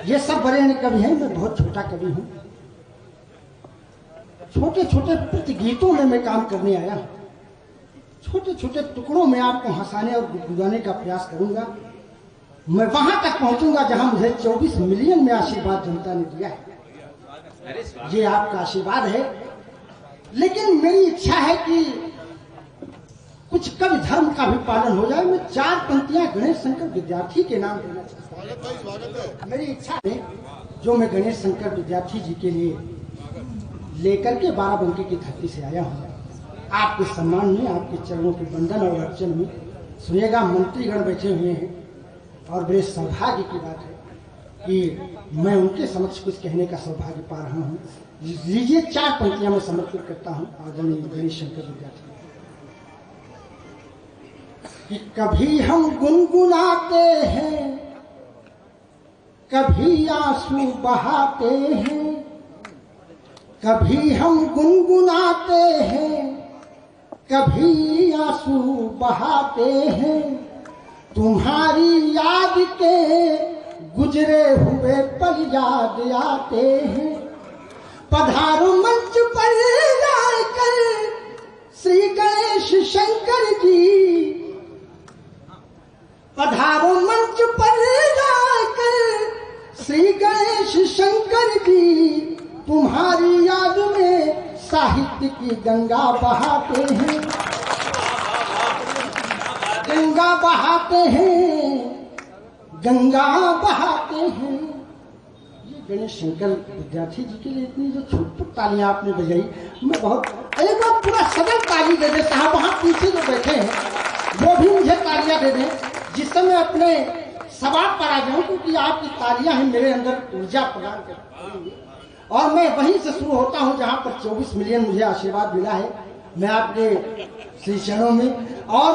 ये सब बड़े कवि हैं, मैं बहुत छोटा कवि हूं। छोटे छोटे प्रतिगीतों में मैं काम करने आया हूं। छोटे छोटे टुकड़ों में आपको हंसाने और गुदगुदाने का प्रयास करूंगा। मैं वहां तक पहुंचूंगा जहां मुझे 24 मिलियन में आशीर्वाद जनता ने दिया है। ये आपका आशीर्वाद है, लेकिन मेरी इच्छा है कि कुछ कवि धर्म का भी पालन हो जाए। मैं 4 पंक्तियां गणेश शंकर विद्यार्थी के नाम देना चाहता हूं। मेरी इच्छा है जो मैं गणेश शंकर विद्यार्थी जी के लिए लेकर के बाराबंकी की धरती से आया हूं, आपके सम्मान में, आपके चरणों के बंधन और अर्चन में। सुनिएगा, मंत्रीगण बैठे हुए हैं और बड़े सौभाग्य की बात है कि मैं उनके समक्ष कुछ कहने का सौभाग्य पा रहा हूं। लीजिए 4 पंक्तियां मैं समर्पित करता हूं आदरणीय गणेश शंकर विद्यार्थी कि कभी हम गुनगुनाते हैं, कभी आंसू बहाते हैं, कभी हम गुनगुनाते हैं, कभी आंसू बहाते हैं, तुम्हारी याद के गुजरे हुए पल याद आते हैं। पधारो मंच पर जाकर श्री गणेश शंकर जी, पधारो मंच पर जाकर श्री गणेश शंकर जी, तुम्हारी याद में साहित्य की गंगा बहाते हैं, गंगा बहाते हैं, गंगा बहाते हैं। ये गणेश शंकर विद्यार्थी जी के लिए इतनी जो छुटपुट तालियां आपने बजाई, मैं बहुत एक बार पूरा सदन ताली दे दे साहब, वहां पीछे जो बैठे हैं वो भी मुझे तालियां दे दें, जिससे मैं अपने सवाल पर आ जाऊं, क्योंकि आपकी तालियां ही मेरे अंदर ऊर्जा प्रदान करती हैं। और मैं वहीं से शुरू होता हूं जहां पर 24 मिलियन मुझे आशीर्वाद मिला है। मैं आपके श्री चरणों में, और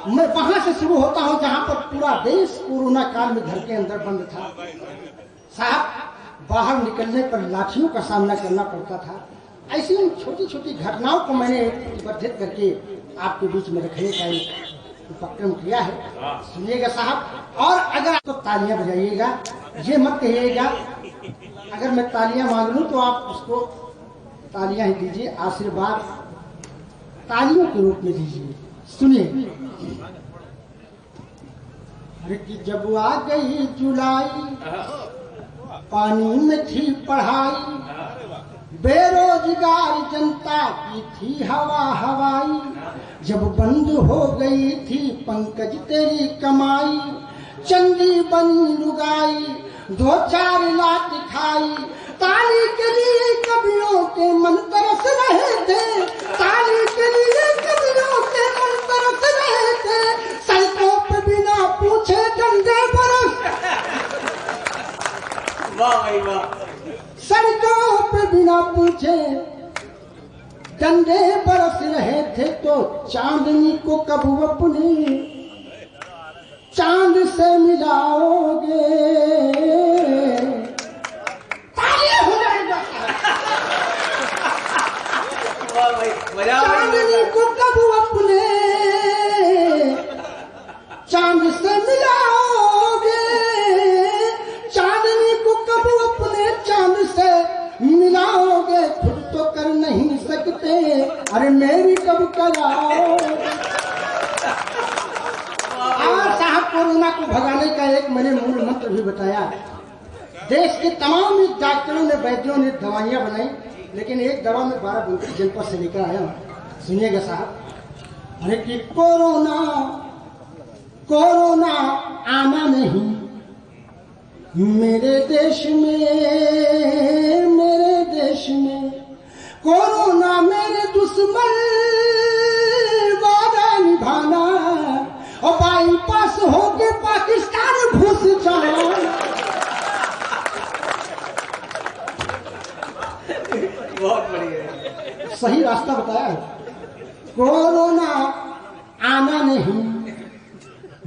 मैं वहां से शुरू होता हूं जहां पर पूरा देश कोरोना काल में घर के अंदर बंद था साहब। बाहर निकलने पर लाठियों का सामना करना पड़ता था। ऐसी उन छोटी छोटी घटनाओं को मैंने प्रतिबद्धित करके आपके बीच में रखने का एक उपक्रम किया है। सुनिएगा साहब, और अगर आप तो तालियां बजाइएगा, ये मत कहिएगा अगर मैं तालियां मांग लूं तो आप उसको तालियां ही दीजिए, आशीर्वाद तालियों के रूप में दीजिए। सुनिए, कि जब आ गई जुलाई, पानी में थी पढ़ाई, बेरोजगार जनता की थी हवा हवाई, जब बंद हो गई थी पंकज तेरी कमाई, चंदी बनी लुगाई, 2-4 लाख खाई, ताली के लिए कवियों के मन तरस रहे थे, ताली के लिए कवियों के मन तरस रहे थे, सड़कों पे बिना पूछे डंडे बरस, वाह भाई वाह, सड़कों पे बिना पूछे डंडे बरस रहे थे, तो चांदनी को कब अपनी चांद से मिलाओगे। तालियां हो जाएगा। चांदनी को कब अपने चांद से मिलाओगे, चांदनी को कब अपने चांद से मिलाओगे, खुद तो कर नहीं सकते, अरे मेरी कब कराओगे। साहब, कोरोना को भगाने का एक मैंने मूल मंत्र भी बताया। देश के तमाम डॉक्टरों ने, वैद्यों ने दवाइयां बनाई, लेकिन एक दवा में बाराबंकी जनपद से लेकर आया हूं। सुनिएगा साहब, अरे कि कोरोना कोरोना आना नहीं मेरे देश में, मेरे देश में कोरोना मेरे दुश्मन, वादा निभाना और बाईपास होके पाकिस्तान घुस जाना। बहुत बढ़िया, सही रास्ता बताया है। कोरोना आना नहीं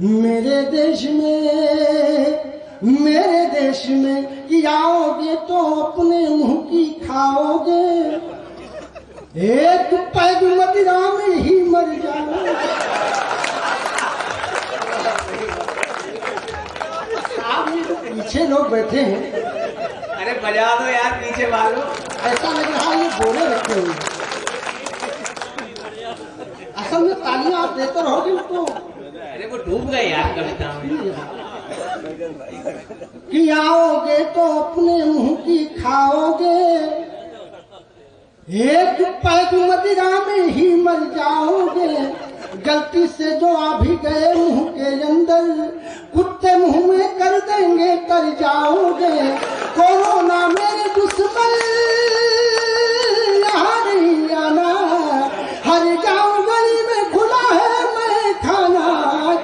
मेरे देश में, मेरे देश में, कि आओगे तो अपने मुंह की खाओगे, एक पैग मदिरा में ही मर जाओगे। अच्छे लोग बैठे हैं, अरे बजा दो यार पीछे वालों। ऐसा लग रहा है ये बोले रखे हुए। असल में तालियां आप देते रहोगे तो अरे वो डूब गए यार कविता में। कि आओगे तो अपने मुंह की खाओगे, एक पैक मदिरा में ही मर जाओगे। गलती से जो आ भी गए मुंह के अंदर, कुत्ते मुंह में कर देंगे तर जाओगे। कोरोना मेरे दुश्मन यहाँ नहीं आना, हर गांव गली में खुला है मैं खाना।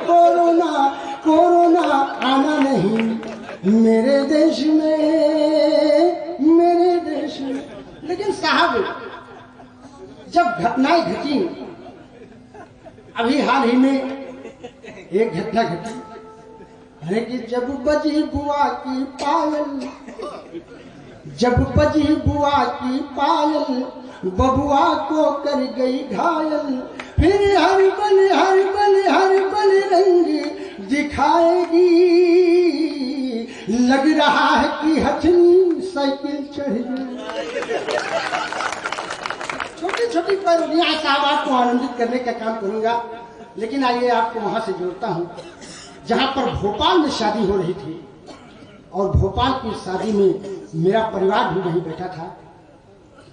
कोरोना कोरोना आना नहीं मेरे देश में, मेरे देश में। लेकिन साहब जब घटनाएं घटी, अभी हाल ही में एक घटना घटी, अरे कि जब बजी बुआ की पायल, जब बजी बुआ की पायल, बबुआ को कर गई घायल। फिर हर बल हर बल हर बल रंग दिखाएगी, लग रहा है कि हथनी साइकिल चढ़ जाए। छोटी छोटी पैरोडियां साहब आपको आनंदित करने का काम करूंगा, लेकिन आइए आपको वहां से जोड़ता हूं जहां पर भोपाल में शादी हो रही थी, और भोपाल की शादी में मेरा परिवार भी वहीं बैठा था।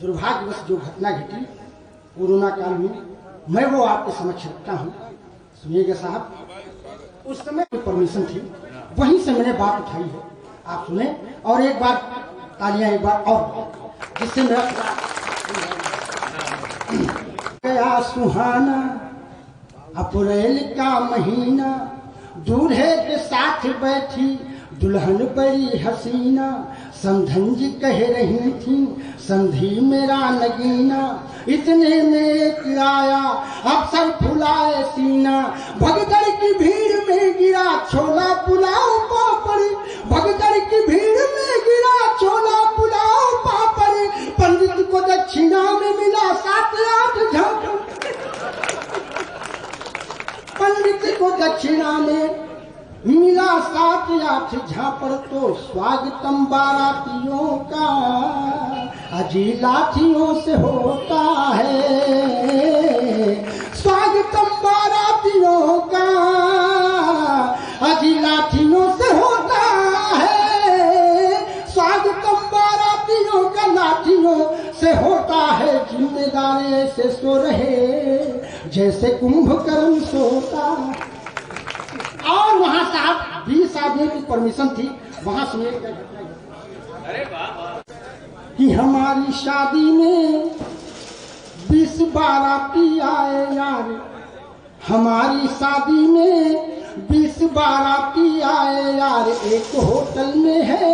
दुर्भाग्यवश जो घटना घटी कोरोना काल में, मैं वो आपके समक्ष रखता हूं। सुनिएगा साहब, उस समय परमिशन थी, वहीं से मैंने बात उठाई है, आप सुने। और एक बार तालियां, एक बार और, जिससे मेरा गया सुहाना अप्रैल का महीना, दूल्हे के साथ बैठी दुल्हन बड़ी हसीना। समधन जी कह रही थी संधि मेरा नगीना, इतने में एक आया अफसर फुलाए सीना। भगदड़ की भीड़ में गिरा छोला पुलाव पापड़, भगदड़ की भीड़ में गिरा छोला पुलाव पापड़। पंडित को दक्षिणा में मिला 7-8 झांपड़, पंडित को दक्षिणा में मिला 7-8 झापड़। तो स्वागतम बारातियों का अजी लाठियों से होता है, स्वागतम बारातियों का अजी लाठियों से होता है, स्वागतम बारातियों का लाठियों से होता है। जिम्मेदारी से सो रहे जैसे कुंभकर्ण सोता। और वहां साहब 20 आदमी की परमिशन थी, वहां सुनिए क्या घटना है। अरे वाह कि हमारी शादी में 20 बाराती आए यार, हमारी शादी में 20 बाराती आए यार। एक होटल में है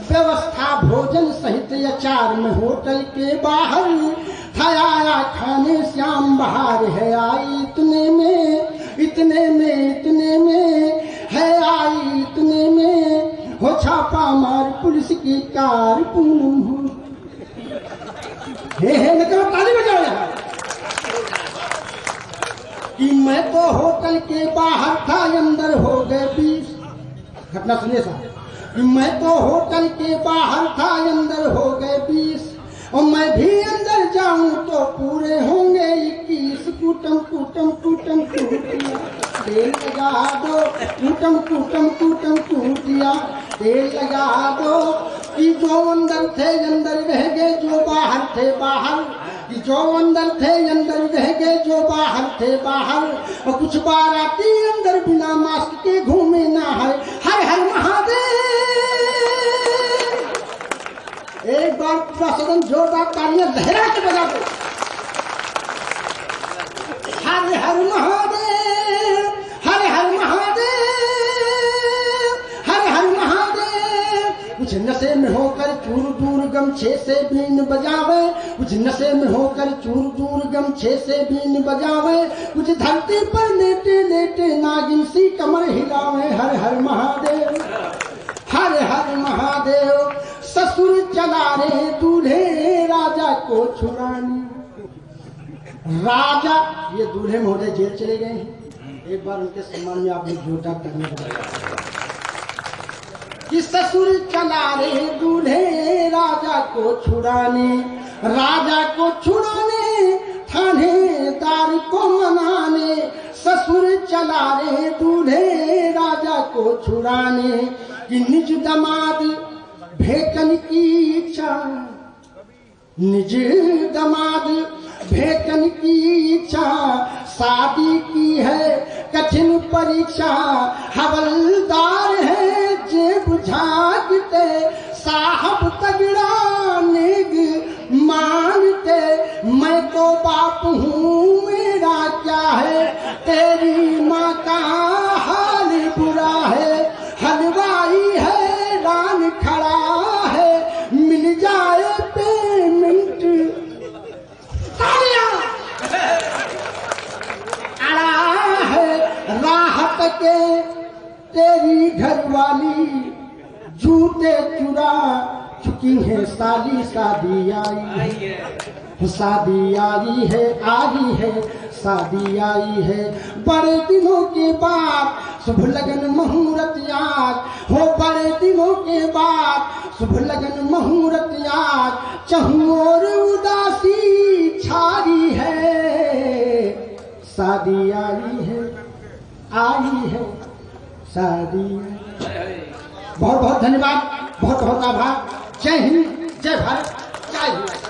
व्यवस्था भोजन सहित अचार में, होटल के बाहर था आया खाने श्याम बहार है आई। इतने में इतने में इतने में है आई, इतने में हो छापा मार पुलिस की कार पूनम हो। हे मतलब ताली बजाओ यार। कि मैं तो होटल के बाहर था, अंदर हो गए 20। घटना सुनिए साहब। कि मैं तो होटल के बाहर था, अंदर हो गए 20, और मैं भी अंदर जाऊं तो पूरे होंगे 21। कूटम कूटम कूटम कूटिया तेल लगा दो, कूटम कूटम कूटम कूटिया तेल लगा दो। कि जो अंदर थे अंदर रह गए, जो बाहर थे बाहर। कि जो अंदर थे अंदर रह गए, जो बाहर थे बाहर। और कुछ बाराती अंदर बिना मास्क के घूमे ना है। हर हर महादेव। एक बार पूरा सदन जोरदार तालियां लहरा के बजा दो। हर हर महादेव, हर हर महादेव, हर हर महादेव। कुछ नशे में होकर चूर दूर गमछे से बीन बजावे, कुछ नशे में होकर चूर दूर गमछे से बीन बजावे। कुछ धरती पर लेटे लेटे नागिन सी कमर हिलावे। हर हर महादेव, हर हर महादेव। ससुर चला रे दूल्हे राजा को छुड़ाने। राजा ये दूल्हे महोदय जेल चले गए हैं, एक बार उनके सम्मान में आप लोग जोरदार तालियां बजाएं। कि ससुर चला रे दूल्हे राजा को छुड़ाने, राजा को छुड़ाने थानेदार को मनाने। ससुर चला रे दूल्हे राजा को छुड़ाने, कि निज दमाद भेटन की इच्छा, निज दमाद भेटन की इच्छा, शादी की है कठिन परीक्षा। हवलदार है जेब झांकते, साहब तगड़ा नेग मानते। मैं तो बाप हूँ मेरा क्या है, तेरी माँ का हाल बुरा है। हलवाई है रान खड़ा है, मिल जाए पेमेंट तालियां अड़ा है। राहत के तेरी घरवाली जूते चुरा चुकी है साली। शादी आई है, शादी आई है, आई है, शादी आई है। बड़े दिनों के बाद शुभ लगन मुहूर्त याद हो, बड़े दिनों के बाद शुभ लगन मुहूर्त याद। चहुं ओर उदासी छाई है, शादी आई है, आई है, शादी। बहुत बहुत धन्यवाद, बहुत बहुत आभार। जय हिंद, जय भारत, जय हिंद।